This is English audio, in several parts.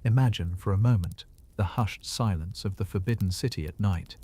Imagine for a moment the hushed silence of the Forbidden City at night.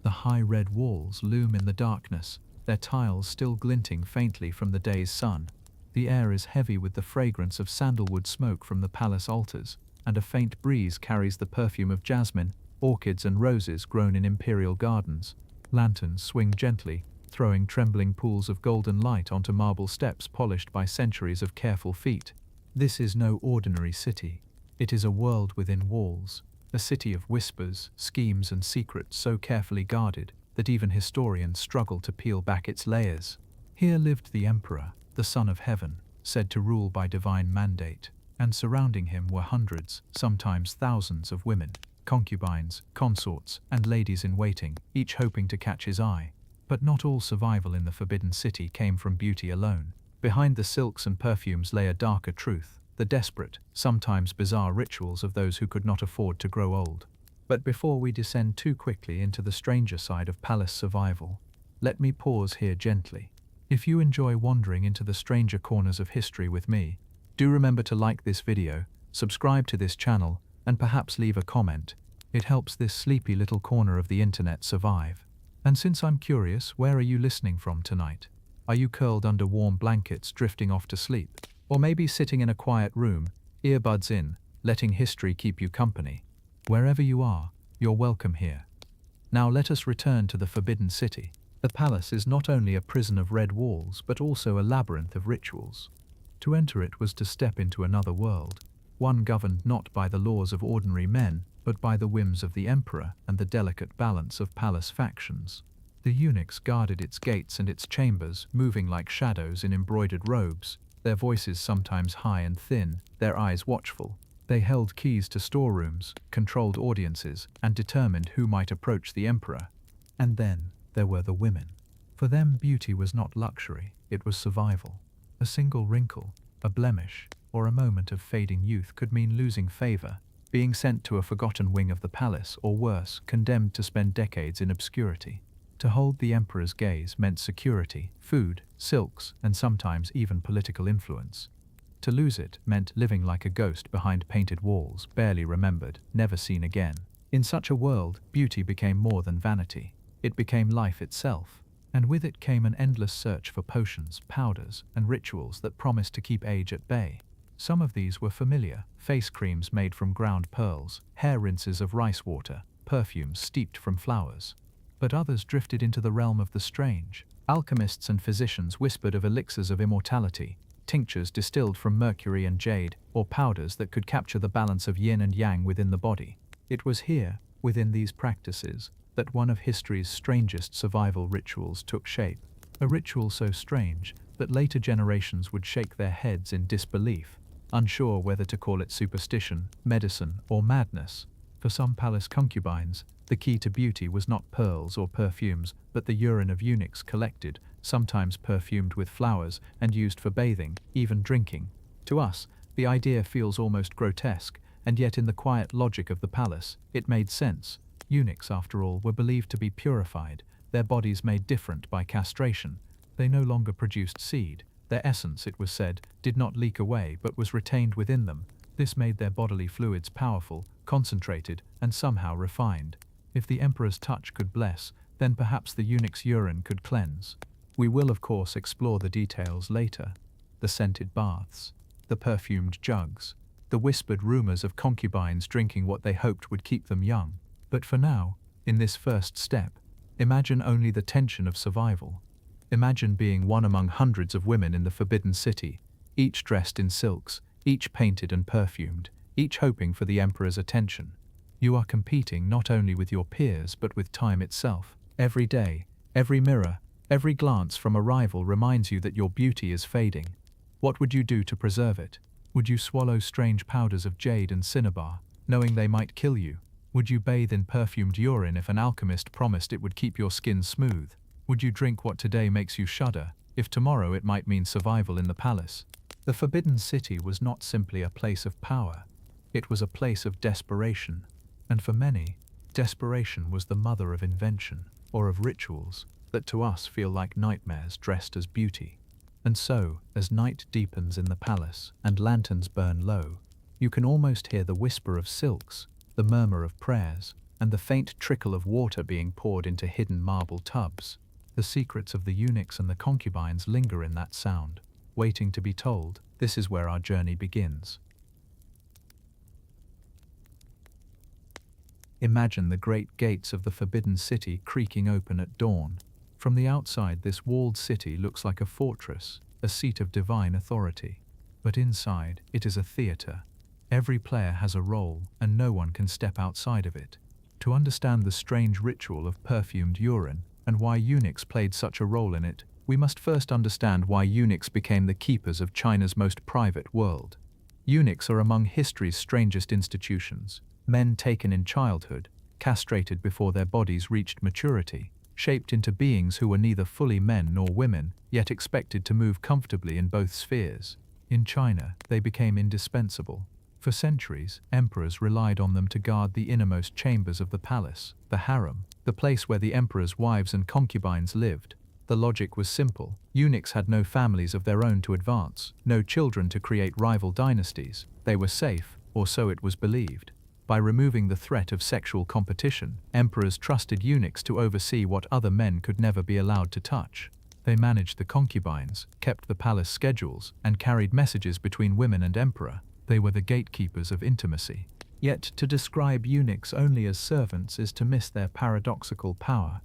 The high red walls loom in the darkness, their tiles still glinting faintly from the day's sun. The air is heavy with the fragrance of sandalwood smoke from the palace altars, and a faint breeze carries the perfume of jasmine, orchids and roses grown in imperial gardens. Lanterns swing gently, throwing trembling pools of golden light onto marble steps polished by centuries of careful feet. This is no ordinary city. It is a world within walls, a city of whispers, schemes and secrets so carefully guarded that even historians struggle to peel back its layers. Here lived the emperor, the son of heaven, said to rule by divine mandate, and surrounding him were hundreds, sometimes thousands of women, concubines, consorts, and ladies-in-waiting, each hoping to catch his eye. But not all survival in the Forbidden City came from beauty alone. Behind the silks and perfumes lay a darker truth, the desperate, sometimes bizarre rituals of those who could not afford to grow old. But before we descend too quickly into the stranger side of palace survival, let me pause here gently. If you enjoy wandering into the stranger corners of history with me, do remember to like this video, subscribe to this channel, and perhaps leave a comment. It helps this sleepy little corner of the internet survive. And since I'm curious, where are you listening from tonight? Are you curled under warm blankets drifting off to sleep? Or maybe sitting in a quiet room, earbuds in, letting history keep you company? Wherever you are, you're welcome here. Now let us return to the Forbidden City. The palace is not only a prison of red walls, but also a labyrinth of rituals. To enter it was to step into another world, one governed not by the laws of ordinary men, but by the whims of the emperor and the delicate balance of palace factions. The eunuchs guarded its gates and its chambers, moving like shadows in embroidered robes, their voices sometimes high and thin, their eyes watchful. They held keys to storerooms, controlled audiences, and determined who might approach the emperor. And then there were the women. For them, beauty was not luxury, it was survival. A single wrinkle, a blemish, or a moment of fading youth could mean losing favor, being sent to a forgotten wing of the palace, or worse, condemned to spend decades in obscurity. To hold the emperor's gaze meant security, food, silks, and sometimes even political influence. To lose it meant living like a ghost behind painted walls, barely remembered, never seen again. In such a world, beauty became more than vanity. It became life itself, and with it came an endless search for potions, powders, and rituals that promised to keep age at bay. Some of these were familiar: face creams made from ground pearls, hair rinses of rice water, perfumes steeped from flowers. But others drifted into the realm of the strange. Alchemists and physicians whispered of elixirs of immortality, tinctures distilled from mercury and jade, or powders that could capture the balance of yin and yang within the body. It was here, within these practices, that one of history's strangest survival rituals took shape. A ritual so strange that later generations would shake their heads in disbelief, unsure whether to call it superstition, medicine, or madness. For some palace concubines, the key to beauty was not pearls or perfumes, but the urine of eunuchs collected, sometimes perfumed with flowers and used for bathing, even drinking. To us, the idea feels almost grotesque, and yet in the quiet logic of the palace, it made sense. Eunuchs, after all, were believed to be purified, their bodies made different by castration. They no longer produced seed. Their essence, it was said, did not leak away but was retained within them. This made their bodily fluids powerful, concentrated, and somehow refined. If the emperor's touch could bless, then perhaps the eunuch's urine could cleanse. We will, of course, explore the details later. The scented baths, the perfumed jugs, the whispered rumors of concubines drinking what they hoped would keep them young. But for now, in this first step, imagine only the tension of survival. Imagine being one among hundreds of women in the Forbidden City, each dressed in silks, each painted and perfumed, each hoping for the emperor's attention. You are competing not only with your peers but with time itself. Every day, every mirror, every glance from a rival reminds you that your beauty is fading. What would you do to preserve it? Would you swallow strange powders of jade and cinnabar, knowing they might kill you? Would you bathe in perfumed urine if an alchemist promised it would keep your skin smooth? Would you drink what today makes you shudder, if tomorrow it might mean survival in the palace? The Forbidden City was not simply a place of power. It was a place of desperation. And for many, desperation was the mother of invention, or of rituals that to us feel like nightmares dressed as beauty. And so, as night deepens in the palace and lanterns burn low, You can almost hear the whisper of silks, the murmur of prayers, and the faint trickle of water being poured into hidden marble tubs. The secrets of the eunuchs and the concubines linger in that sound, waiting to be told. This is where our journey begins. Imagine the great gates of the Forbidden City creaking open at dawn. From the outside, this walled city looks like a fortress, a seat of divine authority. But inside, it is a theater. Every player has a role, and no one can step outside of it. To understand the strange ritual of perfumed urine, and why eunuchs played such a role in it, we must first understand why eunuchs became the keepers of China's most private world. Eunuchs are among history's strangest institutions. Men taken in childhood, castrated before their bodies reached maturity, shaped into beings who were neither fully men nor women, yet expected to move comfortably in both spheres. In China, they became indispensable. For centuries, emperors relied on them to guard the innermost chambers of the palace, the harem, the place where the emperor's wives and concubines lived. The logic was simple. Eunuchs had no families of their own to advance, no children to create rival dynasties. They were safe, or so it was believed. By removing the threat of sexual competition, emperors trusted eunuchs to oversee what other men could never be allowed to touch. They managed the concubines, kept the palace schedules, and carried messages between women and emperor. They were the gatekeepers of intimacy. Yet to describe eunuchs only as servants is to miss their paradoxical power.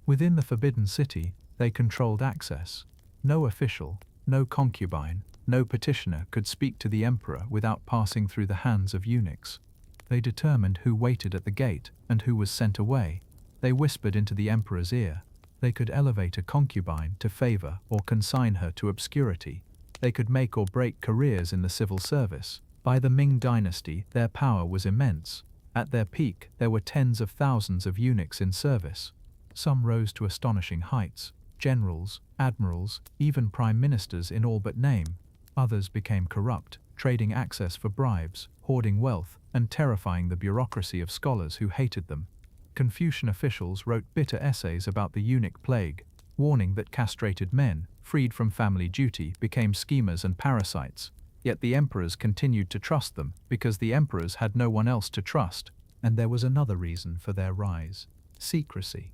Within the Forbidden City, they controlled access. No official, no concubine, no petitioner could speak to the emperor without passing through the hands of eunuchs. They determined who waited at the gate and who was sent away. They whispered into the emperor's ear. They could elevate a concubine to favor or consign her to obscurity. They could make or break careers in the civil service. By the Ming dynasty, their power was immense. At their peak, there were tens of thousands of eunuchs in service. Some rose to astonishing heights. Generals, admirals, even prime ministers in all but name. Others became corrupt, trading access for bribes, hoarding wealth, and terrifying the bureaucracy of scholars who hated them. Confucian officials wrote bitter essays about the eunuch plague, warning that castrated men, freed from family duty, became schemers and parasites. Yet the emperors continued to trust them, because the emperors had no one else to trust. And there was another reason for their rise: secrecy.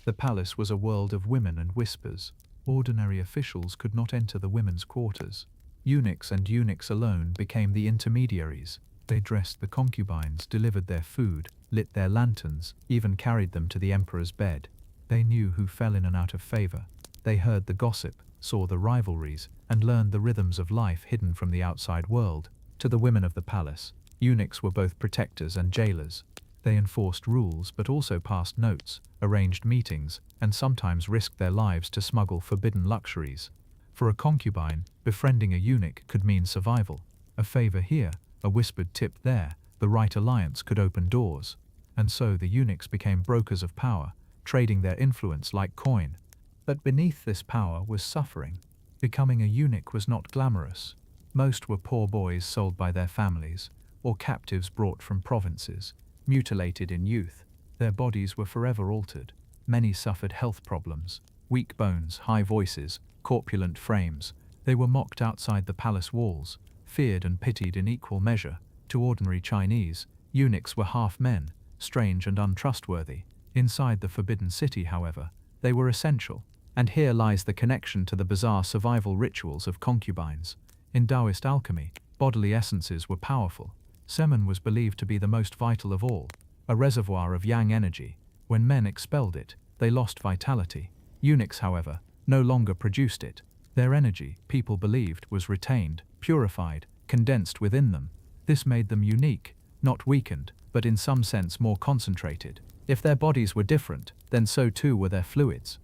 The palace was a world of women and whispers. Ordinary officials could not enter the women's quarters. Eunuchs and eunuchs alone became the intermediaries. They dressed the concubines, delivered their food, lit their lanterns, even carried them to the emperor's bed. They knew who fell in and out of favor. They heard the gossip, saw the rivalries, and learned the rhythms of life hidden from the outside world. To the women of the palace, eunuchs were both protectors and jailers. They enforced rules but also passed notes, arranged meetings, and sometimes risked their lives to smuggle forbidden luxuries. For a concubine, befriending a eunuch could mean survival. A favor here, a whispered tip there, the right alliance could open doors. And so the eunuchs became brokers of power, trading their influence like coin. But beneath this power was suffering. Becoming a eunuch was not glamorous. Most were poor boys sold by their families, or captives brought from provinces, mutilated in youth. Their bodies were forever altered. Many suffered health problems, weak bones, high voices, corpulent frames. They were mocked outside the palace walls, feared and pitied in equal measure. To ordinary Chinese, eunuchs were half men, strange and untrustworthy. Inside the Forbidden City, however, they were essential. And here lies the connection to the bizarre survival rituals of concubines. In Daoist alchemy, bodily essences were powerful. Semen was believed to be the most vital of all, a reservoir of yang energy. When men expelled it, they lost vitality. Eunuchs, however, no longer produced it. Their energy, people believed, was retained, purified, condensed within them. This made them unique, not weakened, but in some sense more concentrated. If their bodies were different, then so too were their fluids.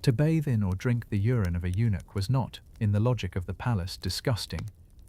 To bathe in or drink the urine of a eunuch was not, in the logic of the palace, disgusting.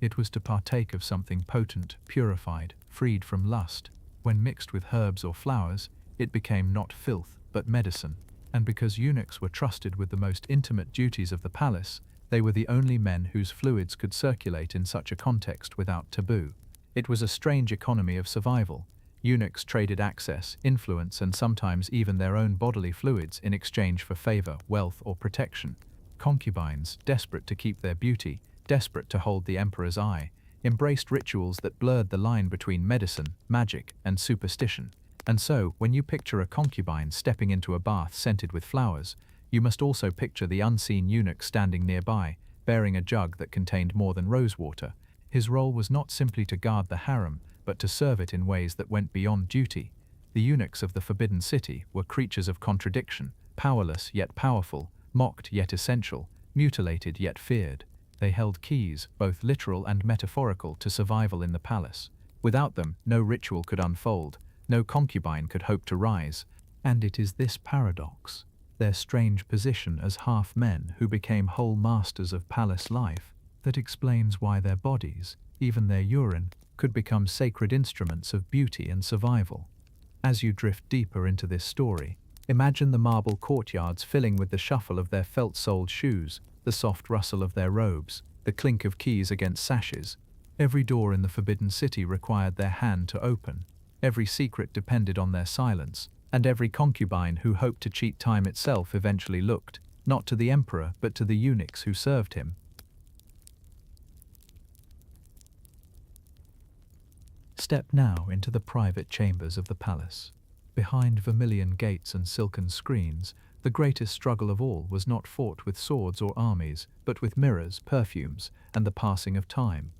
It was to partake of something potent, purified, freed from lust. When mixed with herbs or flowers, it became not filth, but medicine. And because eunuchs were trusted with the most intimate duties of the palace, they were the only men whose fluids could circulate in such a context without taboo. It was a strange economy of survival. Eunuchs traded access, influence, and sometimes even their own bodily fluids in exchange for favor, wealth, or protection. Concubines, desperate to keep their beauty, desperate to hold the emperor's eye, embraced rituals that blurred the line between medicine, magic, and superstition. And so, when you picture a concubine stepping into a bath scented with flowers, you must also picture the unseen eunuch standing nearby, bearing a jug that contained more than rosewater. His role was not simply to guard the harem, but to serve it in ways that went beyond duty. The eunuchs of the Forbidden City were creatures of contradiction, powerless yet powerful, mocked yet essential, mutilated yet feared. They held keys, both literal and metaphorical, to survival in the palace. Without them, no ritual could unfold, no concubine could hope to rise. And it is this paradox, their strange position as half-men who became whole masters of palace life, that explains why their bodies, even their urine, could become sacred instruments of beauty and survival. As you drift deeper into this story, imagine the marble courtyards filling with the shuffle of their felt-soled shoes, the soft rustle of their robes, the clink of keys against sashes. Every door in the Forbidden City required their hand to open. Every secret depended on their silence, and every concubine who hoped to cheat time itself eventually looked, not to the emperor but to the eunuchs who served him. Step now into the private chambers of the palace. Behind vermilion gates and silken screens, the greatest struggle of all was not fought with swords or armies, but with mirrors, perfumes, and the passing of time.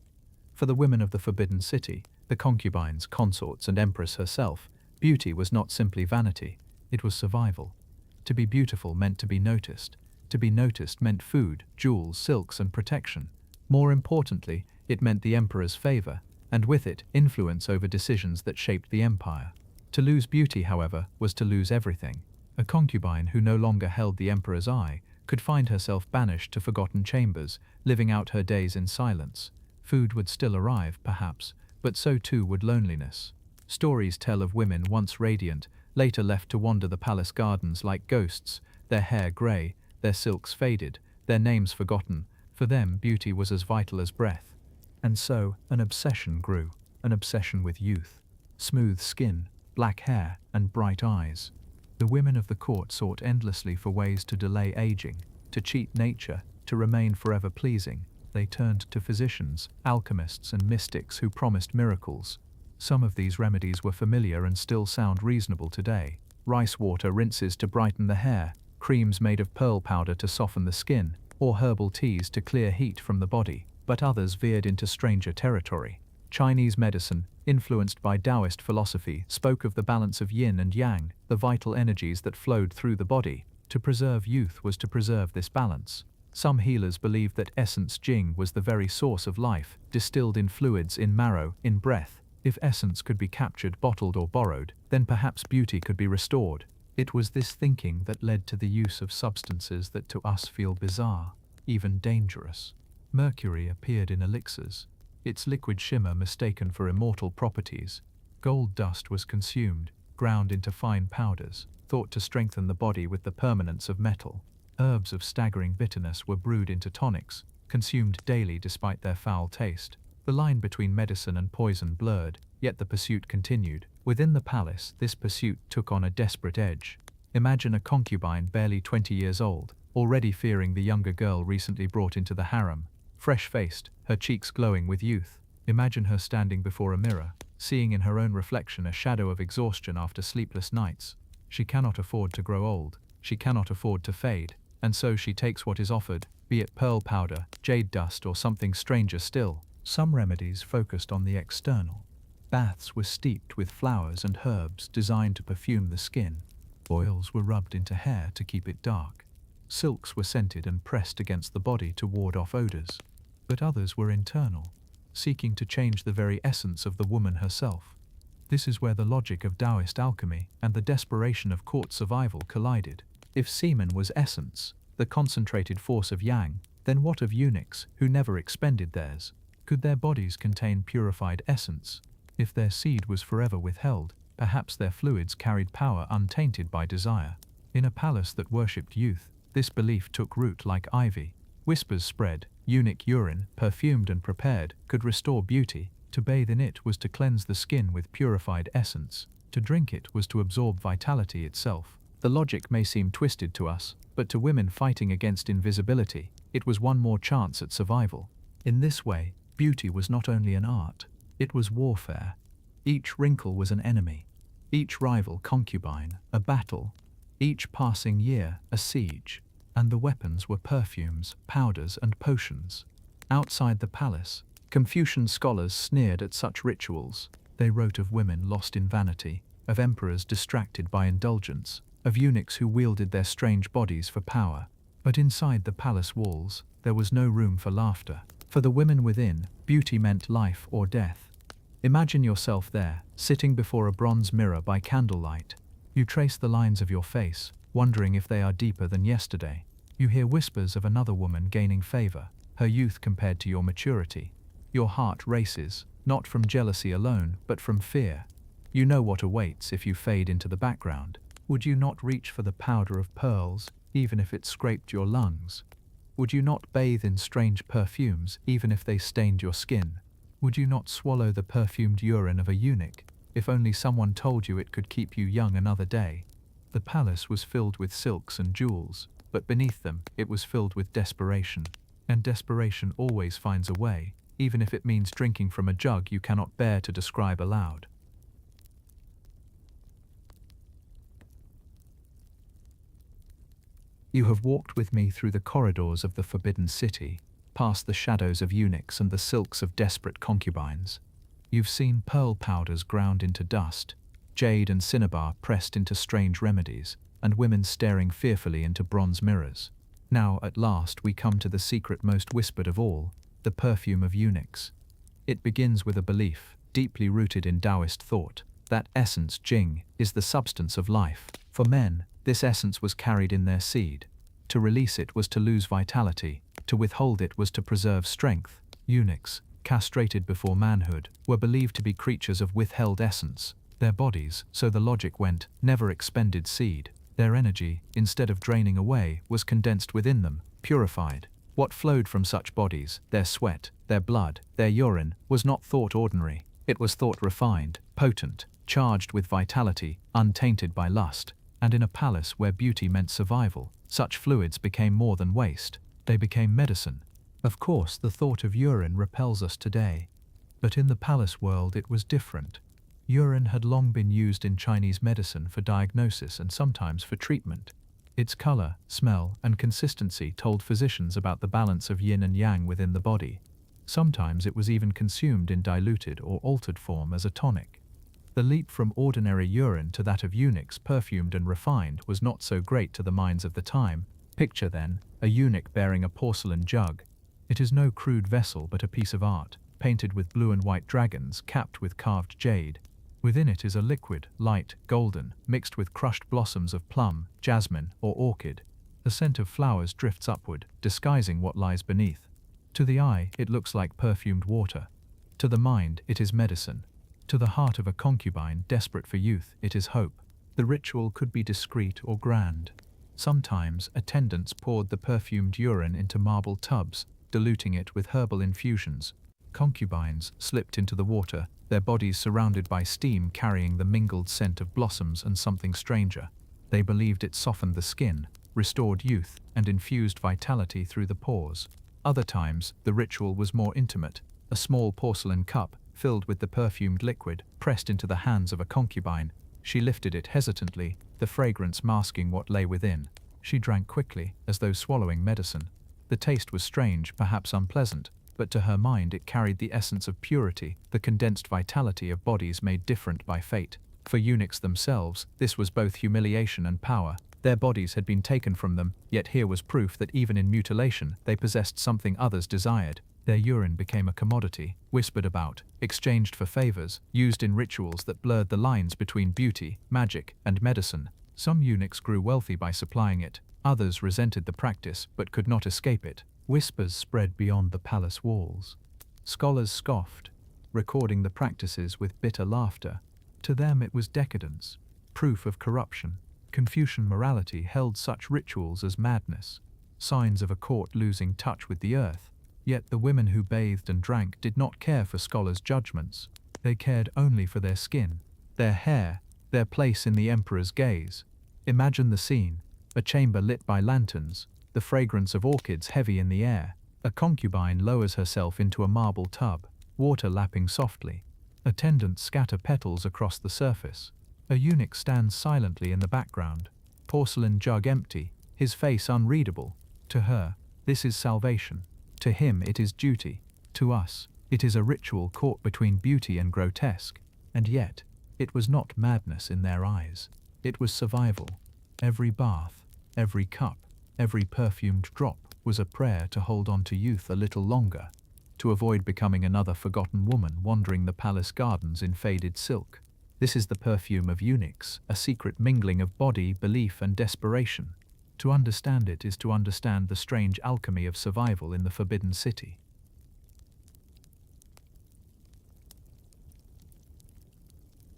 For the women of the Forbidden City, the concubines, consorts, and empress herself, beauty was not simply vanity, it was survival. To be beautiful meant to be noticed. To be noticed meant food, jewels, silks, and protection. More importantly, it meant the emperor's favor, and with it, influence over decisions that shaped the empire. To lose beauty, however, was to lose everything. A concubine who no longer held the emperor's eye could find herself banished to forgotten chambers, living out her days in silence. Food would still arrive, perhaps, but so too would loneliness. Stories tell of women once radiant, later left to wander the palace gardens like ghosts, their hair grey, their silks faded, their names forgotten. For them, beauty was as vital as breath. And so, an obsession grew, an obsession with youth. Smooth skin, black hair, and bright eyes. The women of the court sought endlessly for ways to delay aging, to cheat nature, to remain forever pleasing. They turned to physicians, alchemists, and mystics who promised miracles. Some of these remedies were familiar and still sound reasonable today. Rice water rinses to brighten the hair, creams made of pearl powder to soften the skin, or herbal teas to clear heat from the body. But others veered into stranger territory. Chinese medicine, influenced by Daoist philosophy, spoke of the balance of yin and yang, the vital energies that flowed through the body. To preserve youth was to preserve this balance. Some healers believed that essence jing was the very source of life, distilled in fluids, in marrow, in breath. If essence could be captured, bottled, or borrowed, then perhaps beauty could be restored. It was this thinking that led to the use of substances that to us feel bizarre, even dangerous. Mercury appeared in elixirs, its liquid shimmer mistaken for immortal properties. Gold dust was consumed, ground into fine powders, thought to strengthen the body with the permanence of metal. Herbs of staggering bitterness were brewed into tonics, consumed daily despite their foul taste. The line between medicine and poison blurred, yet the pursuit continued. Within the palace, this pursuit took on a desperate edge. Imagine a concubine barely 20 years old, already fearing the younger girl recently brought into the harem. Fresh-faced, her cheeks glowing with youth. Imagine her standing before a mirror, seeing in her own reflection a shadow of exhaustion after sleepless nights. She cannot afford to grow old, she cannot afford to fade, and so she takes what is offered, be it pearl powder, jade dust, or something stranger still. Some remedies focused on the external. Baths were steeped with flowers and herbs designed to perfume the skin. Oils were rubbed into hair to keep it dark. Silks were scented and pressed against the body to ward off odors. But others were internal, seeking to change the very essence of the woman herself. This is where the logic of Daoist alchemy and the desperation of court survival collided. If semen was essence, the concentrated force of yang, then what of eunuchs who never expended theirs? Could their bodies contain purified essence? If their seed was forever withheld, perhaps their fluids carried power untainted by desire. In a palace that worshipped youth, this belief took root like ivy. Whispers spread, eunuch urine, perfumed and prepared, could restore beauty. To bathe in it was to cleanse the skin with purified essence. To drink it was to absorb vitality itself. The logic may seem twisted to us, but to women fighting against invisibility, it was one more chance at survival. In this way, Beauty was not only an art, it was warfare. Each wrinkle was an enemy, each rival concubine, a battle, each passing year a siege, and the weapons were perfumes, powders, and potions. Outside the palace, Confucian scholars sneered at such rituals. They wrote of women lost in vanity, of emperors distracted by indulgence, of eunuchs who wielded their strange bodies for power. But inside the palace walls, there was no room for laughter. For the women within, beauty meant life or death. Imagine yourself there, sitting before a bronze mirror by candlelight. You trace the lines of your face, wondering if they are deeper than yesterday. You hear whispers of another woman gaining favor, her youth compared to your maturity. Your heart races, not from jealousy alone, but from fear. You know what awaits if you fade into the background. Would you not reach for the powder of pearls, even if it scraped your lungs? Would you not bathe in strange perfumes, even if they stained your skin? Would you not swallow the perfumed urine of a eunuch, if only someone told you it could keep you young another day? The palace was filled with silks and jewels, but beneath them it was filled with desperation. And desperation always finds a way, even if it means drinking from a jug you cannot bear to describe aloud. You have walked with me through the corridors of the forbidden city, past the shadows of eunuchs and the silks of desperate concubines. You've seen pearl powders ground into dust, jade and cinnabar pressed into strange remedies, and women staring fearfully into bronze mirrors. Now, at last, we come to the secret most whispered of all, the perfume of eunuchs. It begins with a belief, deeply rooted in Daoist thought, that essence, Jing, is the substance of life. For men, this essence was carried in their seed. To release it was to lose vitality, to withhold it was to preserve strength. Eunuchs, castrated before manhood, were believed to be creatures of withheld essence. Their bodies, so the logic went, never expended seed. Their energy, instead of draining away, was condensed within them, purified. What flowed from such bodies, their sweat, their blood, their urine, was not thought ordinary. It was thought refined, potent, charged with vitality, untainted by lust. And in a palace where beauty meant survival, such fluids became more than waste. They became medicine. Of course, the thought of urine repels us today. But in the palace world it was different. Urine had long been used in Chinese medicine for diagnosis and sometimes for treatment. Its color, smell, and consistency told physicians about the balance of yin and yang within the body. Sometimes it was even consumed in diluted or altered form as a tonic. The leap from ordinary urine to that of eunuchs perfumed and refined was not so great to the minds of the time. Picture, then, a eunuch bearing a porcelain jug. It is no crude vessel but a piece of art, painted with blue and white dragons capped with carved jade. Within it is a liquid, light, golden, mixed with crushed blossoms of plum, jasmine, or orchid. The scent of flowers drifts upward, disguising what lies beneath. To the eye, it looks like perfumed water. To the mind, it is medicine. To the heart of a concubine desperate for youth, it is hope. The ritual could be discreet or grand. Sometimes, attendants poured the perfumed urine into marble tubs, diluting it with herbal infusions. Concubines slipped into the water, their bodies surrounded by steam carrying the mingled scent of blossoms and something stranger. They believed it softened the skin, restored youth, and infused vitality through the pores. Other times, the ritual was more intimate. A small porcelain cup, filled with the perfumed liquid, pressed into the hands of a concubine. She lifted it hesitantly, the fragrance masking what lay within. She drank quickly, as though swallowing medicine. The taste was strange, perhaps unpleasant, but to her mind it carried the essence of purity, the condensed vitality of bodies made different by fate. For eunuchs themselves, this was both humiliation and power. Their bodies had been taken from them, yet here was proof that even in mutilation they possessed something others desired. Their urine became a commodity, whispered about, exchanged for favors, used in rituals that blurred the lines between beauty, magic, and medicine. Some eunuchs grew wealthy by supplying it, others resented the practice but could not escape it. Whispers spread beyond the palace walls. Scholars scoffed, recording the practices with bitter laughter. To them it was decadence, proof of corruption. Confucian morality held such rituals as madness, signs of a court losing touch with the earth. Yet the women who bathed and drank did not care for scholars' judgments. They cared only for their skin, their hair, their place in the emperor's gaze. Imagine the scene, a chamber lit by lanterns, the fragrance of orchids heavy in the air. A concubine lowers herself into a marble tub, water lapping softly. Attendants scatter petals across the surface. A eunuch stands silently in the background, porcelain jug empty, his face unreadable. To her, this is salvation. To him it is duty. To us, it is a ritual caught between beauty and grotesque. And yet, it was not madness in their eyes. It was survival. Every bath, every cup, every perfumed drop was a prayer to hold on to youth a little longer, to avoid becoming another forgotten woman wandering the palace gardens in faded silk. This is the perfume of eunuchs, a secret mingling of body, belief, and desperation. To understand it is to understand the strange alchemy of survival in the Forbidden City.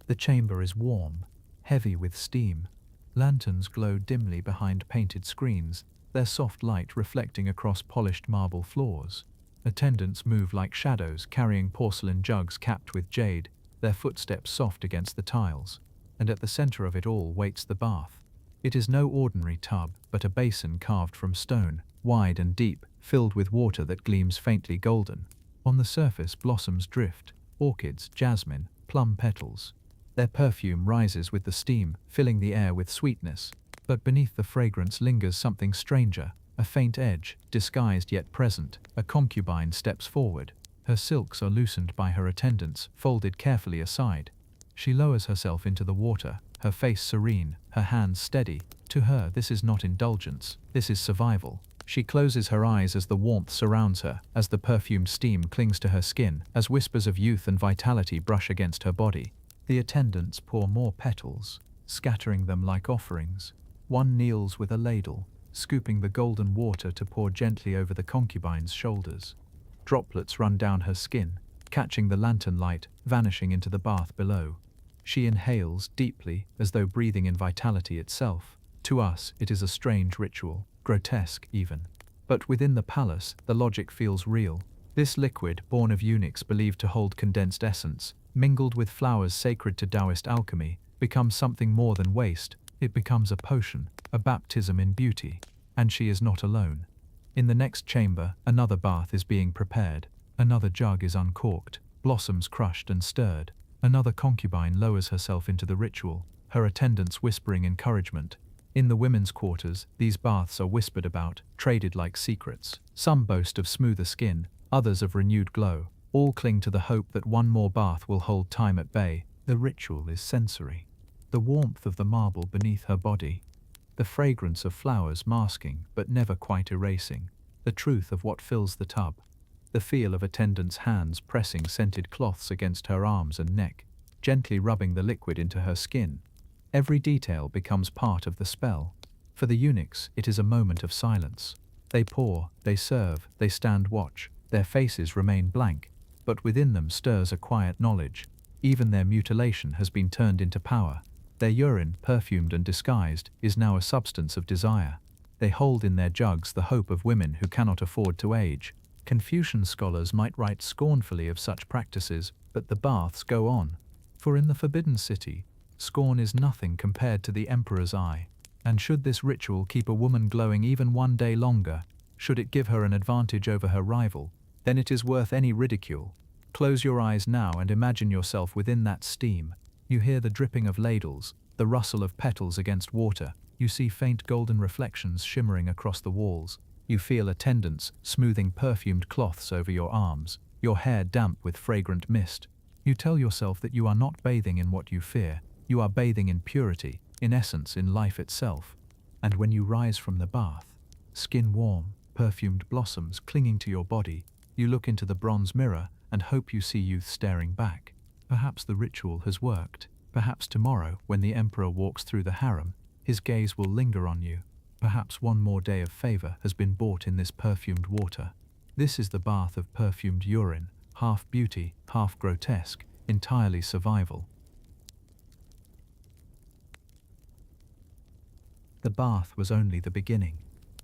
The chamber is warm, heavy with steam. Lanterns glow dimly behind painted screens, their soft light reflecting across polished marble floors. Attendants move like shadows, carrying porcelain jugs capped with jade, their footsteps soft against the tiles. And at the center of it all waits the bath. It is no ordinary tub, but a basin carved from stone, wide and deep, filled with water that gleams faintly golden. On the surface blossoms drift, orchids, jasmine, plum petals. Their perfume rises with the steam, filling the air with sweetness. But beneath the fragrance lingers something stranger, a faint edge, disguised yet present. A concubine steps forward. Her silks are loosened by her attendants, folded carefully aside. She lowers herself into the water, her face serene, her hands steady. To her, this is not indulgence, this is survival. She closes her eyes as the warmth surrounds her, as the perfumed steam clings to her skin, as whispers of youth and vitality brush against her body. The attendants pour more petals, scattering them like offerings. One kneels with a ladle, scooping the golden water to pour gently over the concubine's shoulders. Droplets run down her skin, catching the lantern light, vanishing into the bath below. She inhales deeply, as though breathing in vitality itself. To us, it is a strange ritual, grotesque even. But within the palace, the logic feels real. This liquid, born of eunuchs believed to hold condensed essence, mingled with flowers sacred to Daoist alchemy, becomes something more than waste. It becomes a potion, a baptism in beauty. And she is not alone. In the next chamber, another bath is being prepared. Another jug is uncorked, blossoms crushed and stirred. Another concubine lowers herself into the ritual, her attendants whispering encouragement. In the women's quarters, these baths are whispered about, traded like secrets. Some boast of smoother skin, others of renewed glow. All cling to the hope that one more bath will hold time at bay. The ritual is sensory. The warmth of the marble beneath her body. The fragrance of flowers masking, but never quite erasing. The truth of what fills the tub. The feel of attendants' hands pressing scented cloths against her arms and neck, gently rubbing the liquid into her skin. Every detail becomes part of the spell. For the eunuchs, it is a moment of silence. They pour, they serve, they stand watch. Their faces remain blank, but within them stirs a quiet knowledge. Even their mutilation has been turned into power. Their urine, perfumed and disguised, is now a substance of desire. They hold in their jugs the hope of women who cannot afford to age. Confucian scholars might write scornfully of such practices, but the baths go on. For in the Forbidden City, scorn is nothing compared to the emperor's eye. And should this ritual keep a woman glowing even one day longer, should it give her an advantage over her rival, then it is worth any ridicule. Close your eyes now and imagine yourself within that steam. You hear the dripping of ladles, the rustle of petals against water. You see faint golden reflections shimmering across the walls. You feel attendants smoothing perfumed cloths over your arms, your hair damp with fragrant mist. You tell yourself that you are not bathing in what you fear. You are bathing in purity, in essence, in life itself. And when you rise from the bath, skin warm, perfumed blossoms clinging to your body, you look into the bronze mirror and hope you see youth staring back. Perhaps the ritual has worked. Perhaps tomorrow, when the emperor walks through the harem, his gaze will linger on you. Perhaps one more day of favor has been bought in this perfumed water. This is the bath of perfumed urine, half beauty, half grotesque, entirely survival. The bath was only the beginning.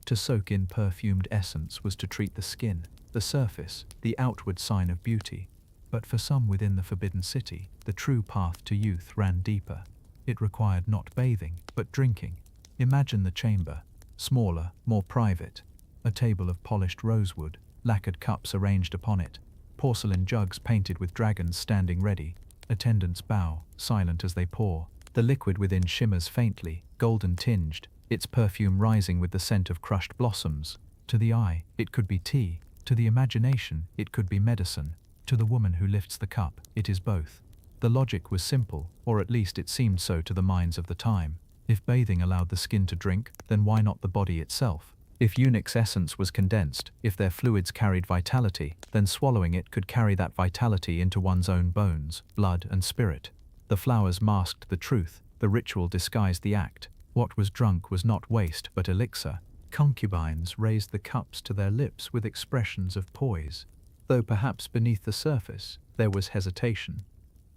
To soak in perfumed essence was to treat the skin, the surface, the outward sign of beauty. But for some within the Forbidden City, the true path to youth ran deeper. It required not bathing, but drinking. Imagine the chamber, smaller, more private. A table of polished rosewood, lacquered cups arranged upon it, porcelain jugs painted with dragons standing ready. Attendants bow, silent as they pour. The liquid within shimmers faintly, golden tinged, its perfume rising with the scent of crushed blossoms. To the eye, it could be tea. To the imagination, it could be medicine. To the woman who lifts the cup, it is both. The logic was simple, or at least it seemed so to the minds of the time. If bathing allowed the skin to drink, then why not the body itself? If eunuch's essence was condensed, if their fluids carried vitality, then swallowing it could carry that vitality into one's own bones, blood and spirit. The flowers masked the truth, the ritual disguised the act. What was drunk was not waste but elixir. Concubines raised the cups to their lips with expressions of poise, though perhaps beneath the surface there was hesitation.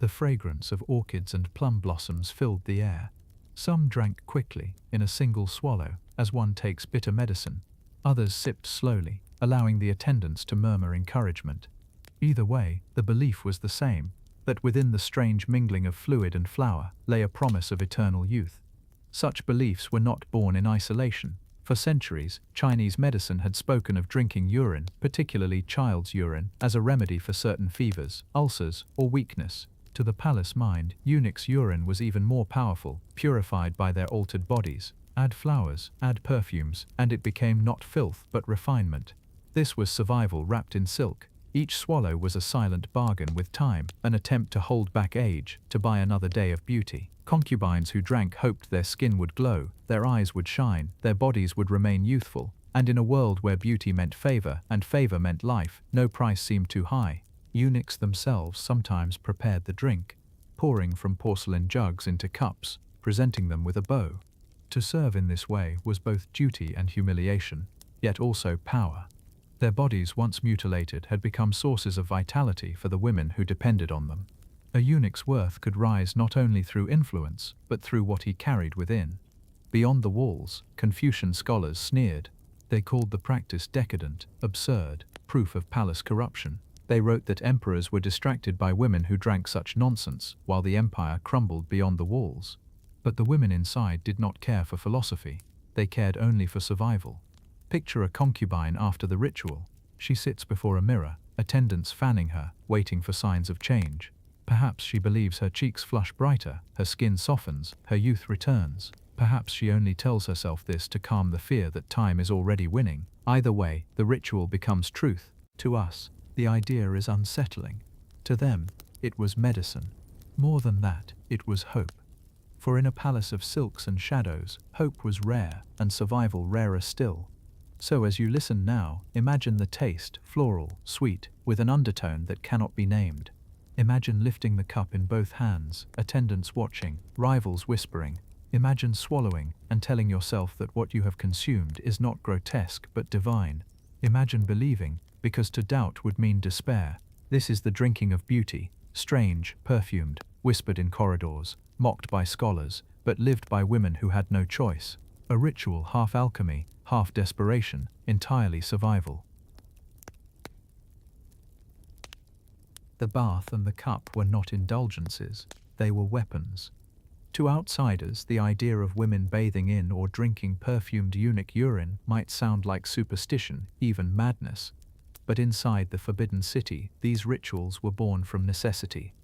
The fragrance of orchids and plum blossoms filled the air. Some drank quickly, in a single swallow, as one takes bitter medicine. Others sipped slowly, allowing the attendants to murmur encouragement. Either way, the belief was the same, that within the strange mingling of fluid and flower lay a promise of eternal youth. Such beliefs were not born in isolation. For centuries, Chinese medicine had spoken of drinking urine, particularly child's urine, as a remedy for certain fevers, ulcers, or weakness. To the palace mind, eunuchs' urine was even more powerful, purified by their altered bodies. Add flowers, add perfumes, and it became not filth but refinement. This was survival wrapped in silk. Each swallow was a silent bargain with time, an attempt to hold back age, to buy another day of beauty. Concubines who drank hoped their skin would glow, their eyes would shine, their bodies would remain youthful, and in a world where beauty meant favor and favor meant life, no price seemed too high. Eunuchs themselves sometimes prepared the drink, pouring from porcelain jugs into cups, presenting them with a bow. To serve in this way was both duty and humiliation, yet also power. Their bodies, once mutilated, had become sources of vitality for the women who depended on them. A eunuch's worth could rise not only through influence, but through what he carried within. Beyond the walls, Confucian scholars sneered. They called the practice decadent, absurd, proof of palace corruption. They wrote that emperors were distracted by women who drank such nonsense, while the empire crumbled beyond the walls. But the women inside did not care for philosophy. They cared only for survival. Picture a concubine after the ritual. She sits before a mirror, attendants fanning her, waiting for signs of change. Perhaps she believes her cheeks flush brighter, her skin softens, her youth returns. Perhaps she only tells herself this to calm the fear that time is already winning. Either way, the ritual becomes truth. To us, the idea is unsettling. To them, it was medicine. More than that, it was hope. For in a palace of silks and shadows, hope was rare, and survival rarer still. So as you listen now, imagine the taste, floral, sweet, with an undertone that cannot be named. Imagine lifting the cup in both hands, attendants watching, rivals whispering. Imagine swallowing and telling yourself that what you have consumed is not grotesque but divine. Imagine believing, because to doubt would mean despair. This is the drinking of beauty, strange, perfumed, whispered in corridors, mocked by scholars, but lived by women who had no choice. A ritual half alchemy, half desperation, entirely survival. The bath and the cup were not indulgences, they were weapons. To outsiders, the idea of women bathing in or drinking perfumed eunuch urine might sound like superstition, even madness. But inside the forbidden city, these rituals were born from necessity.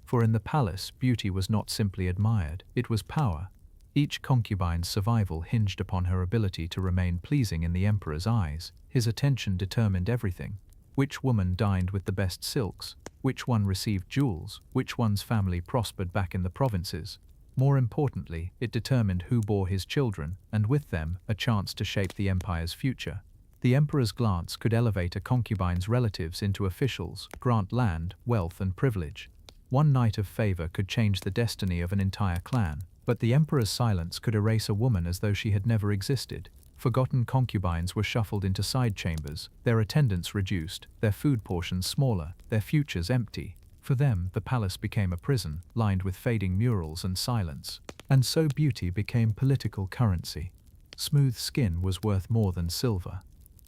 For in the palace, beauty was not simply admired, it was power. Each concubine's survival hinged upon her ability to remain pleasing in the emperor's eyes. His attention determined everything. Which woman dined with the best silks? Which one received jewels? Which one's family prospered back in the provinces? More importantly, it determined who bore his children, and with them, a chance to shape the empire's future. The emperor's glance could elevate a concubine's relatives into officials, grant land, wealth, and privilege. One night of favor could change the destiny of an entire clan, but the emperor's silence could erase a woman as though she had never existed. Forgotten concubines were shuffled into side chambers, their attendance reduced, their food portions smaller, their futures empty. For them, the palace became a prison, lined with fading murals and silence. And so beauty became political currency. Smooth skin was worth more than silver.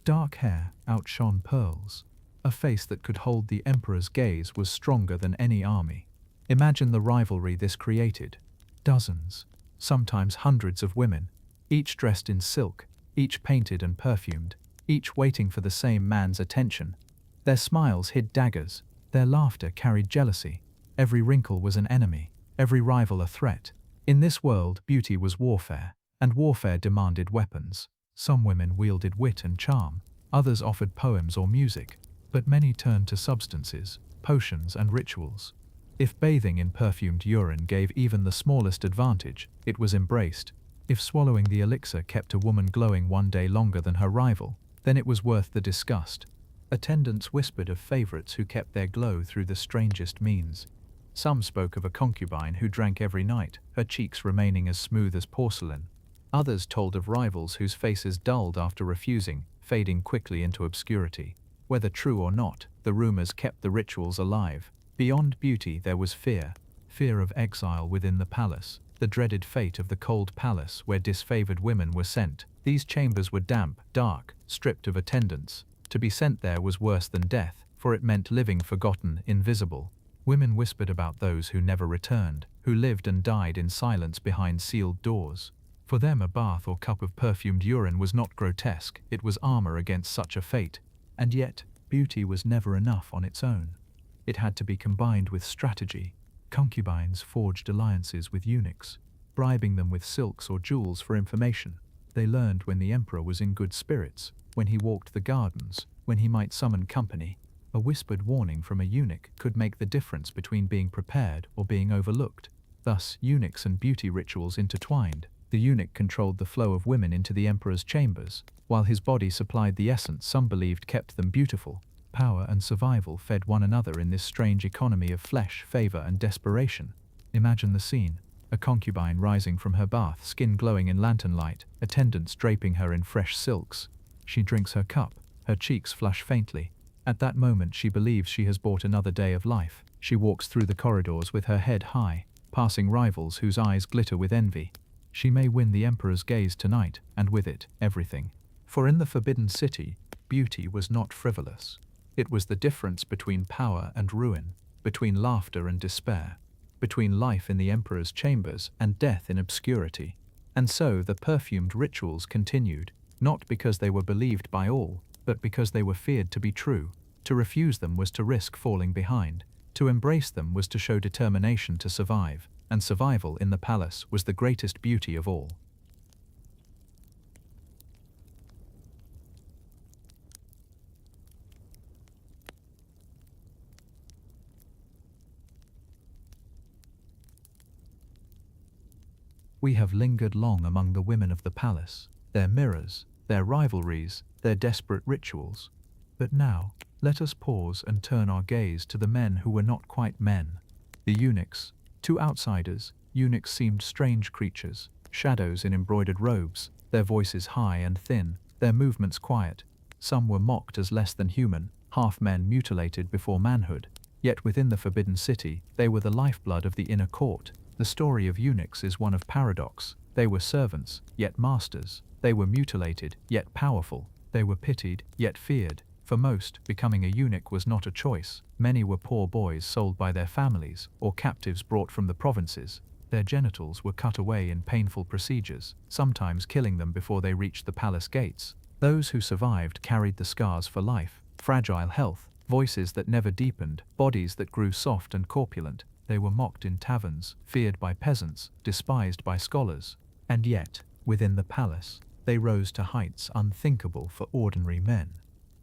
Dark hair outshone pearls. A face that could hold the emperor's gaze was stronger than any army. Imagine the rivalry this created. Dozens, sometimes hundreds of women, each dressed in silk, each painted and perfumed. each waiting for the same man's attention. Their smiles hid daggers, their laughter carried jealousy. Every wrinkle was an enemy, every rival a threat. In this world, beauty was warfare, and warfare demanded weapons. Some women wielded wit and charm, others offered poems or music, but many turned to substances, potions and rituals. If bathing in perfumed urine gave even the smallest advantage, it was embraced. If swallowing the elixir kept a woman glowing one day longer than her rival, then it was worth the disgust. Attendants whispered of favorites who kept their glow through the strangest means. Some spoke of a concubine who drank every night, her cheeks remaining as smooth as porcelain. Others told of rivals whose faces dulled after refusing, fading quickly into obscurity. Whether true or not, the rumors kept the rituals alive. Beyond beauty there was fear. Fear of exile within the palace, the dreaded fate of the cold palace where disfavored women were sent. These chambers were damp, dark, stripped of attendants. To be sent there was worse than death, for it meant living forgotten, invisible. Women whispered about those who never returned, who lived and died in silence behind sealed doors. For them a bath or cup of perfumed urine was not grotesque, it was armor against such a fate. And yet, beauty was never enough on its own. It had to be combined with strategy. Concubines forged alliances with eunuchs, bribing them with silks or jewels for information. They learned when the emperor was in good spirits, when he walked the gardens, when he might summon company. A whispered warning from a eunuch could make the difference between being prepared or being overlooked. Thus, eunuchs and beauty rituals intertwined. The eunuch controlled the flow of women into the emperor's chambers, while his body supplied the essence some believed kept them beautiful. Power and survival fed one another in this strange economy of flesh, favor, and desperation. Imagine the scene. A concubine rising from her bath, skin glowing in lantern light, attendants draping her in fresh silks. She drinks her cup, her cheeks flush faintly. At that moment she believes she has bought another day of life. She walks through the corridors with her head high, passing rivals whose eyes glitter with envy. She may win the emperor's gaze tonight, and with it, everything. For in the Forbidden City, beauty was not frivolous. It was the difference between power and ruin, between laughter and despair, between life in the emperor's chambers and death in obscurity. And so the perfumed rituals continued, not because they were believed by all, but because they were feared to be true. To refuse them was to risk falling behind. To embrace them was to show determination to survive, and survival in the palace was the greatest beauty of all. We have lingered long among the women of the palace, their mirrors, their rivalries, their desperate rituals. But now, let us pause and turn our gaze to the men who were not quite men. The eunuchs. To outsiders, eunuchs seemed strange creatures, shadows in embroidered robes, their voices high and thin, their movements quiet. Some were mocked as less than human, half men mutilated before manhood. Yet within the Forbidden City, they were the lifeblood of the inner court. The story of eunuchs is one of paradox. They were servants, yet masters. They were mutilated, yet powerful. They were pitied, yet feared. For most, becoming a eunuch was not a choice. Many were poor boys sold by their families, or captives brought from the provinces. Their genitals were cut away in painful procedures, sometimes killing them before they reached the palace gates. Those who survived carried the scars for life, fragile health, voices that never deepened, bodies that grew soft and corpulent. They were mocked in taverns, feared by peasants, despised by scholars. And yet, within the palace, they rose to heights unthinkable for ordinary men.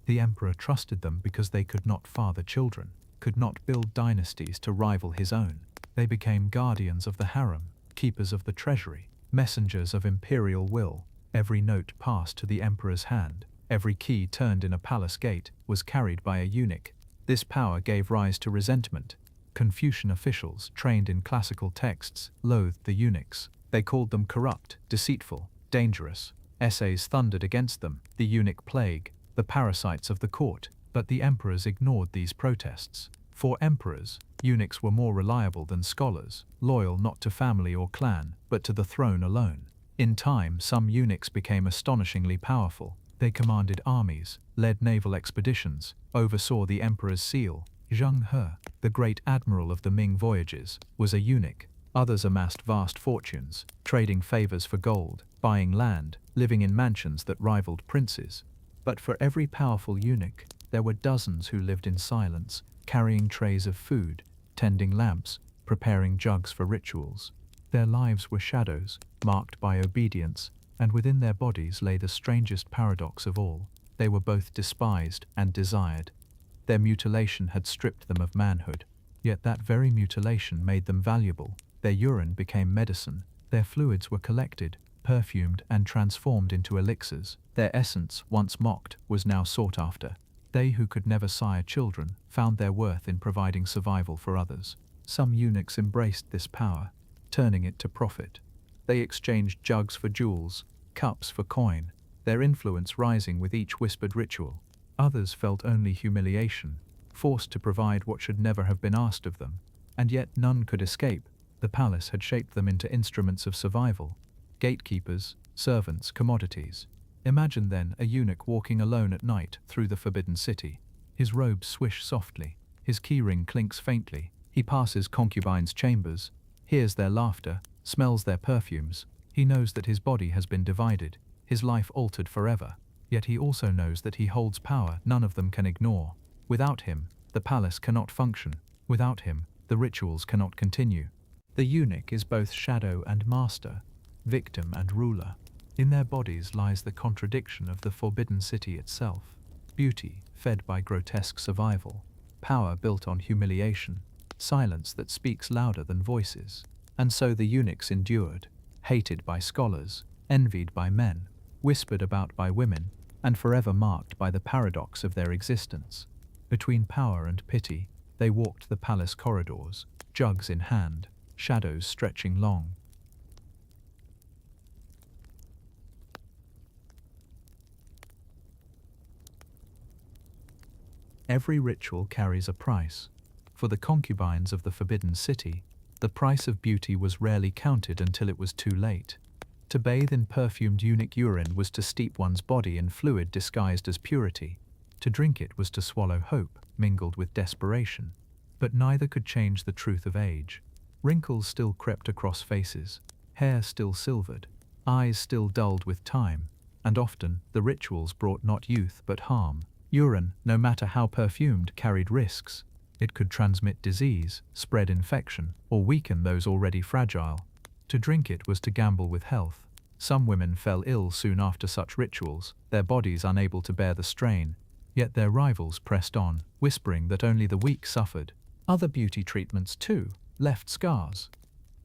The emperor trusted them because they could not father children, could not build dynasties to rival his own. They became guardians of the harem, keepers of the treasury, messengers of imperial will. Every note passed to the emperor's hand, every key turned in a palace gate, was carried by a eunuch. This power gave rise to resentment. Confucian officials, trained in classical texts, loathed the eunuchs. They called them corrupt, deceitful, dangerous. Essays thundered against them, the eunuch plague, the parasites of the court. But the emperors ignored these protests. For emperors, eunuchs were more reliable than scholars, loyal not to family or clan, but to the throne alone. In time, some eunuchs became astonishingly powerful. They commanded armies, led naval expeditions, oversaw the emperor's seal. Zheng He, the great admiral of the Ming voyages, was a eunuch. Others amassed vast fortunes, trading favors for gold, buying land, living in mansions that rivaled princes. But for every powerful eunuch, there were dozens who lived in silence, carrying trays of food, tending lamps, preparing jugs for rituals. Their lives were shadows, marked by obedience, and within their bodies lay the strangest paradox of all. They were both despised and desired. Their mutilation had stripped them of manhood, yet that very mutilation made them valuable. Their urine became medicine, their fluids were collected, perfumed and transformed into elixirs. Their essence, once mocked, was now sought after. They who could never sire children found their worth in providing survival for others. Some eunuchs embraced this power, turning it to profit. They exchanged jugs for jewels, cups for coin, their influence rising with each whispered ritual. Others felt only humiliation, forced to provide what should never have been asked of them, and yet none could escape. The palace had shaped them into instruments of survival, gatekeepers, servants, commodities. Imagine then a eunuch walking alone at night through the forbidden city. His robes swish softly, his keyring clinks faintly. He passes concubines' chambers, hears their laughter, smells their perfumes. He knows that his body has been divided, his life altered forever. Yet he also knows that he holds power none of them can ignore. Without him, the palace cannot function. Without him, the rituals cannot continue. The eunuch is both shadow and master, victim and ruler. In their bodies lies the contradiction of the forbidden city itself. Beauty fed by grotesque survival, power built on humiliation, silence that speaks louder than voices. And so the eunuchs endured, hated by scholars, envied by men, whispered about by women, and forever marked by the paradox of their existence. Between power and pity, they walked the palace corridors, jugs in hand, shadows stretching long. Every ritual carries a price. For the concubines of the forbidden city, the price of beauty was rarely counted until it was too late. To bathe in perfumed eunuch urine was to steep one's body in fluid disguised as purity. To drink it was to swallow hope, mingled with desperation. But neither could change the truth of age. Wrinkles still crept across faces, hair still silvered, eyes still dulled with time, and often the rituals brought not youth but harm. Urine, no matter how perfumed, carried risks. It could transmit disease, spread infection, or weaken those already fragile. To drink it was to gamble with health. Some women fell ill soon after such rituals, their bodies unable to bear the strain. Yet their rivals pressed on, whispering that only the weak suffered. Other beauty treatments, too, left scars.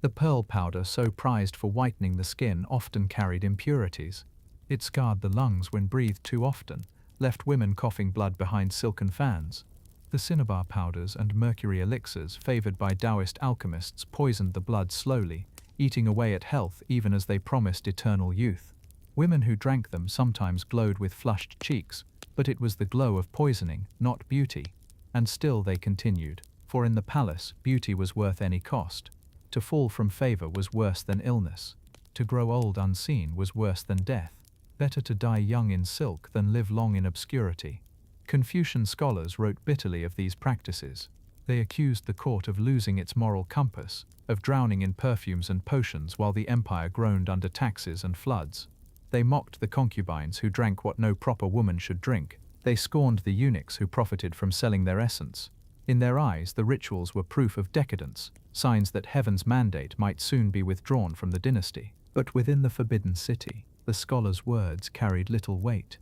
The pearl powder so prized for whitening the skin often carried impurities. It scarred the lungs when breathed too often, left women coughing blood behind silken fans. The cinnabar powders and mercury elixirs favored by Daoist alchemists poisoned the blood slowly, eating away at health even as they promised eternal youth. Women who drank them sometimes glowed with flushed cheeks, but it was the glow of poisoning, not beauty. And still they continued, for in the palace, beauty was worth any cost. To fall from favor was worse than illness. To grow old unseen was worse than death. Better to die young in silk than live long in obscurity. Confucian scholars wrote bitterly of these practices. They accused the court of losing its moral compass, of drowning in perfumes and potions while the empire groaned under taxes and floods. They mocked the concubines who drank what no proper woman should drink. They scorned the eunuchs who profited from selling their essence. In their eyes, the rituals were proof of decadence, signs that heaven's mandate might soon be withdrawn from the dynasty. But within the forbidden city, the scholars' words carried little weight.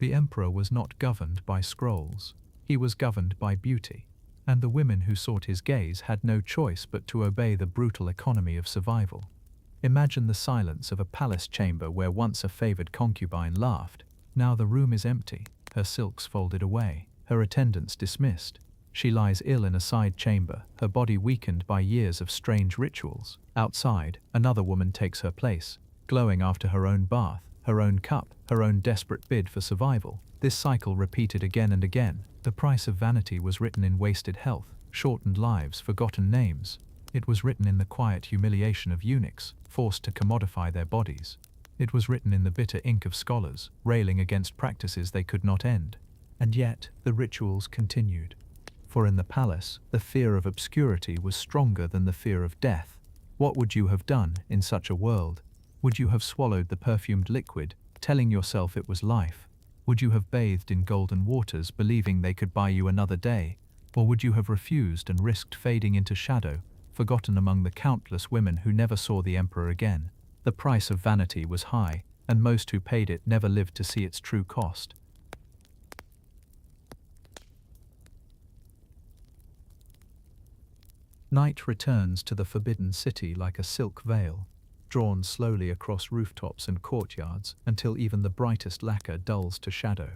The emperor was not governed by scrolls. He was governed by beauty. And the women who sought his gaze had no choice but to obey the brutal economy of survival. Imagine the silence of a palace chamber where once a favored concubine laughed. Now the room is empty, her silks folded away, her attendants dismissed. She lies ill in a side chamber, her body weakened by years of strange rituals. Outside, another woman takes her place, glowing after her own bath, her own cup, her own desperate bid for survival. This cycle repeated again and again. The price of vanity was written in wasted health, shortened lives, forgotten names. It was written in the quiet humiliation of eunuchs, forced to commodify their bodies. It was written in the bitter ink of scholars, railing against practices they could not end. And yet, the rituals continued. For in the palace, the fear of obscurity was stronger than the fear of death. What would you have done in such a world? Would you have swallowed the perfumed liquid, telling yourself it was life? Would you have bathed in golden waters, believing they could buy you another day? Or would you have refused and risked fading into shadow, forgotten among the countless women who never saw the emperor again? The price of vanity was high, and most who paid it never lived to see its true cost. Night returns to the forbidden city like a silk veil, drawn slowly across rooftops and courtyards until even the brightest lacquer dulls to shadow.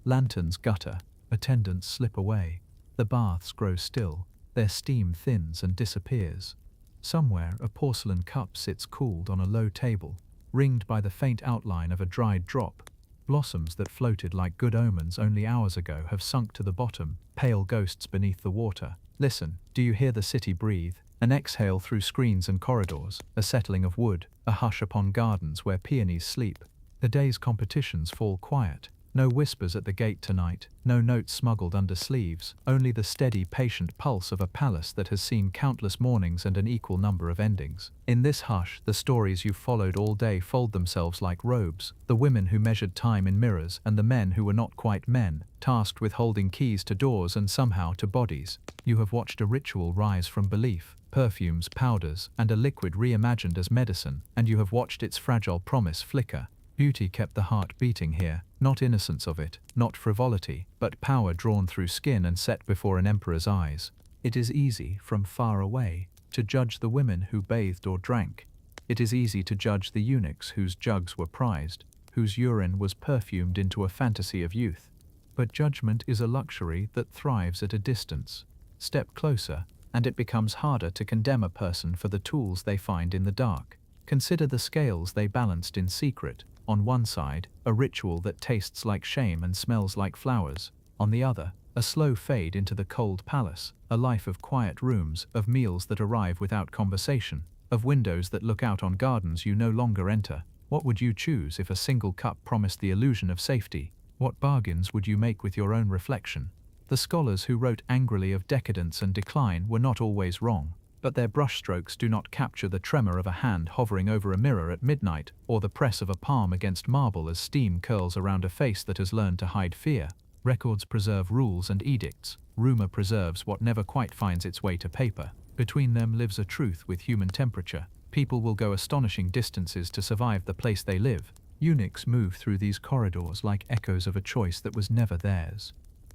Lanterns gutter, attendants slip away, the baths grow still, their steam thins and disappears. Somewhere a porcelain cup sits cooled on a low table, ringed by the faint outline of a dried drop. Blossoms that floated like good omens only hours ago have sunk to the bottom, pale ghosts beneath the water. Listen, do you hear the city breathe? An exhale through screens and corridors, a settling of wood, a hush upon gardens where peonies sleep. The day's competitions fall quiet. No whispers at the gate tonight, no notes smuggled under sleeves, only the steady, patient pulse of a palace that has seen countless mornings and an equal number of endings. In this hush, the stories you've followed all day fold themselves like robes, the women who measured time in mirrors and the men who were not quite men, tasked with holding keys to doors and somehow to bodies. You have watched a ritual rise from belief, perfumes, powders, and a liquid reimagined as medicine, and you have watched its fragile promise flicker. Beauty kept the heart beating here, not innocence of it, not frivolity, but power drawn through skin and set before an emperor's eyes. It is easy, from far away, to judge the women who bathed or drank. It is easy to judge the eunuchs whose jugs were prized, whose urine was perfumed into a fantasy of youth. But judgment is a luxury that thrives at a distance. Step closer, and it becomes harder to condemn a person for the tools they find in the dark. Consider the scales they balanced in secret. On one side, a ritual that tastes like shame and smells like flowers. On the other, a slow fade into the cold palace, a life of quiet rooms, of meals that arrive without conversation, of windows that look out on gardens you no longer enter. What would you choose if a single cup promised the illusion of safety? What bargains would you make with your own reflection? The scholars who wrote angrily of decadence and decline were not always wrong. But their brushstrokes do not capture the tremor of a hand hovering over a mirror at midnight, or the press of a palm against marble as steam curls around a face that has learned to hide fear. Records preserve rules and edicts. Rumor preserves what never quite finds its way to paper. Between them lives a truth with human temperature. People will go astonishing distances to survive the place they live. Eunuchs move through these corridors like echoes of a choice that was never theirs.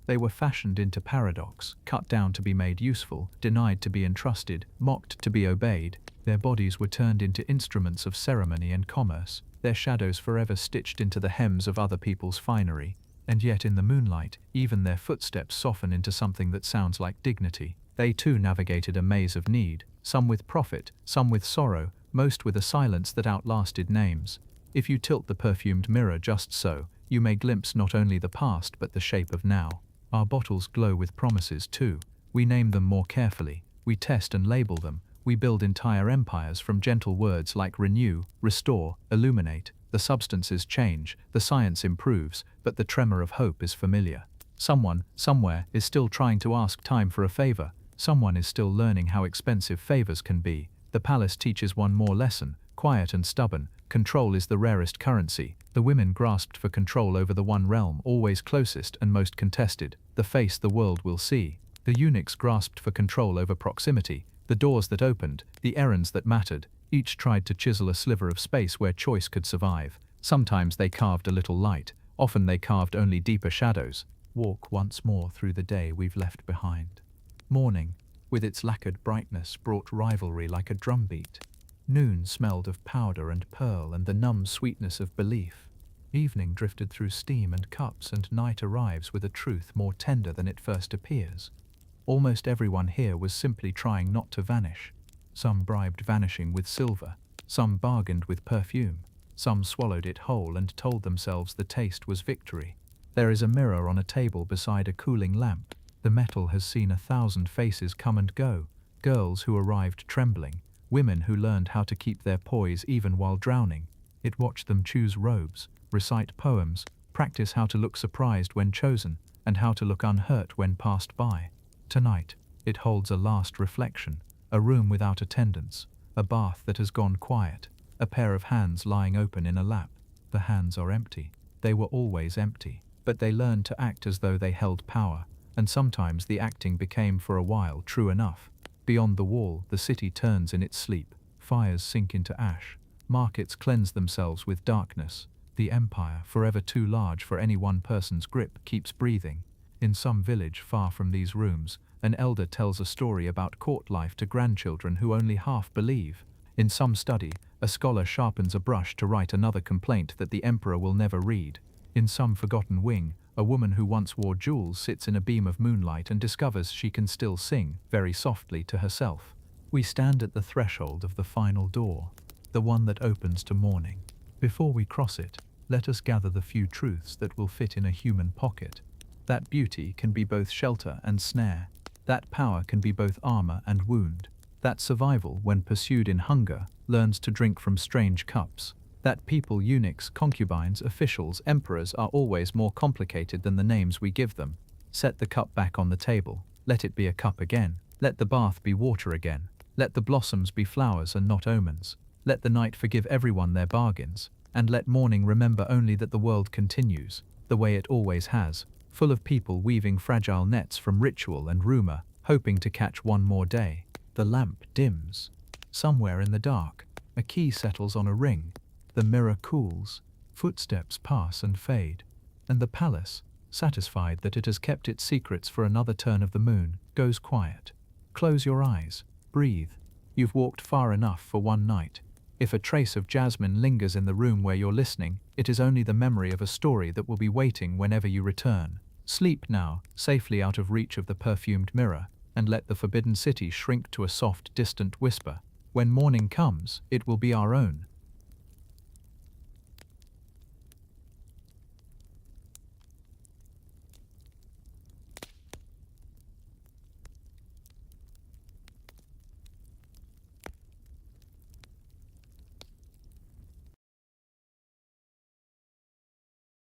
They were fashioned into paradox, cut down to be made useful, denied to be entrusted, mocked to be obeyed. Their bodies were turned into instruments of ceremony and commerce, their shadows forever stitched into the hems of other people's finery. And yet in the moonlight, even their footsteps soften into something that sounds like dignity. They too navigated a maze of need, some with profit, some with sorrow, most with a silence that outlasted names. If you tilt the perfumed mirror just so, you may glimpse not only the past but the shape of now. Our bottles glow with promises too. We name them more carefully. We test and label them. We build entire empires from gentle words like renew, restore, illuminate. The substances change, the science improves, but the tremor of hope is familiar. Someone, somewhere, is still trying to ask time for a favor. Someone is still learning how expensive favors can be. The palace teaches one more lesson. Quiet and stubborn, control is the rarest currency. The women grasped for control over the one realm always closest and most contested, the face the world will see. The eunuchs grasped for control over proximity, the doors that opened, the errands that mattered. Each tried to chisel a sliver of space where choice could survive. Sometimes they carved a little light, often they carved only deeper shadows. Walk once more through the day we've left behind. Morning, with its lacquered brightness, brought rivalry like a drumbeat. Noon smelled of powder and pearl and the numb sweetness of belief. Evening drifted through steam and cups, and night arrives with a truth more tender than it first appears. Almost everyone here was simply trying not to vanish. Some bribed vanishing with silver, some bargained with perfume, some swallowed it whole and told themselves the taste was victory. There is a mirror on a table beside a cooling lamp. The metal has seen 1,000 faces come and go, girls who arrived trembling, women who learned how to keep their poise even while drowning. It watched them choose robes, recite poems, practice how to look surprised when chosen, and how to look unhurt when passed by. Tonight, it holds a last reflection, a room without attendants, a bath that has gone quiet, a pair of hands lying open in a lap. The hands are empty. They were always empty. but they learned to act as though they held power, and sometimes the acting became for a while true enough. Beyond the wall, the city turns in its sleep, fires sink into ash, markets cleanse themselves with darkness. The empire, forever too large for any one person's grip, keeps breathing. In some village far from these rooms, an elder tells a story about court life to grandchildren who only half believe. In some study, a scholar sharpens a brush to write another complaint that the emperor will never read. In some forgotten wing, a woman who once wore jewels sits in a beam of moonlight and discovers she can still sing, very softly to herself. We stand at the threshold of the final door, the one that opens to morning. Before we cross it, let us gather the few truths that will fit in a human pocket. That beauty can be both shelter and snare. That power can be both armor and wound. That survival, when pursued in hunger, learns to drink from strange cups. That people, eunuchs, concubines, officials, emperors are always more complicated than the names we give them. Set the cup back on the table. Let it be a cup again. Let the bath be water again. Let the blossoms be flowers and not omens. Let the night forgive everyone their bargains. And let morning remember only that the world continues, the way it always has, full of people weaving fragile nets from ritual and rumor, hoping to catch one more day. The lamp dims. Somewhere in the dark, a key settles on a ring. The mirror cools. Footsteps pass and fade. And the palace, satisfied that it has kept its secrets for another turn of the moon, goes quiet. Close your eyes. Breathe. You've walked far enough for one night. If a trace of jasmine lingers in the room where you're listening, it is only the memory of a story that will be waiting whenever you return. Sleep now, safely out of reach of the perfumed mirror, and let the forbidden city shrink to a soft, distant whisper. When morning comes, it will be our own.